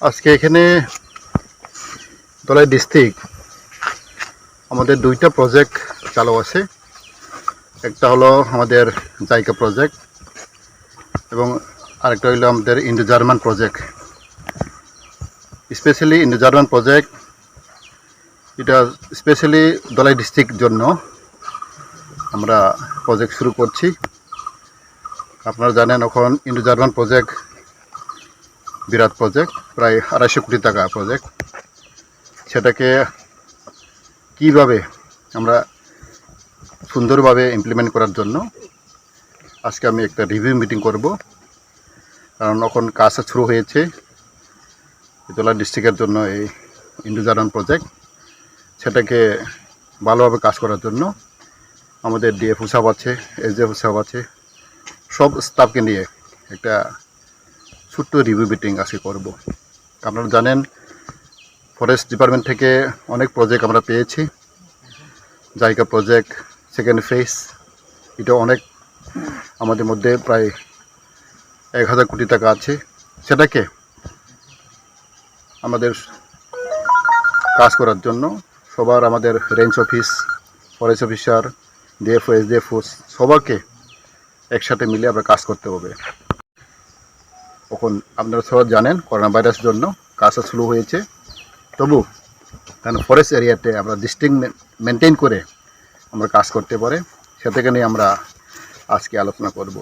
আজকে এখানে ধলাই ডিস্ট্রিক্ট আমাদের দুইটা প্রজেক্ট চালু আছে। একটা হলো আমাদের জাইকা প্রজেক্ট এবং আরেকটা হলো আমাদের Indo German project. Specially Indo German project এটা স্পেশালি ধলাই ডিস্ট্রিক্ট জন্য আমরা প্রজেক্ট শুরু করছি। আপনারা জানেন এখন ইন্দো জার্মান প্রজেক্ট বিরাট প্রজেক্ট, প্রায় 250 কোটি টাকা প্রজেক্ট। সেটাকে কিভাবে আমরা সুন্দরভাবে ইমপ্লিমেন্ট করার জন্য আজকে আমি একটা রিভিউ মিটিং করব। কারণ এখন কাজ শুরু হয়েছে ধলাই ডিস্ট্রিক্টের জন্য এই ইন্দো জার্মান প্রজেক্ট। সেটাকে ভালোভাবে কাজ করার জন্য আমাদের ডিএফও সাহেব আছে, এসডিএফও সাহেব আছে, সব স্টাফকে নিয়ে একটা ছোট্ট রিভিউ মিটিং আজকে করব। আপনারা জানেন ফরেস্ট ডিপার্টমেন্ট থেকে অনেক প্রজেক্ট আমরা পেয়েছি। জাইকা প্রজেক্ট সেকেন্ড ফেজ, এটা অনেক আমাদের মধ্যে প্রায় 1000 কোটি টাকা আছে। সেটাকে আমাদের কাজ করার জন্য সবার আমাদের range office, forest officer, DFO, এসডিএফও সবাইকে একসাথে মিলে আমরা কাজ করতে হবে। এখন আপনারা সবাই জানেন করোনা ভাইরাসের জন্য কাজটা শুরু হয়েছে, তবু কারণ ফরেস্ট এরিয়াতে আমরা ডিস্ট্রিক্ট মেনটেন করে আমরা কাজ করতে পারে, সেটাকে নিয়ে আমরা আজকে আলোচনা করব।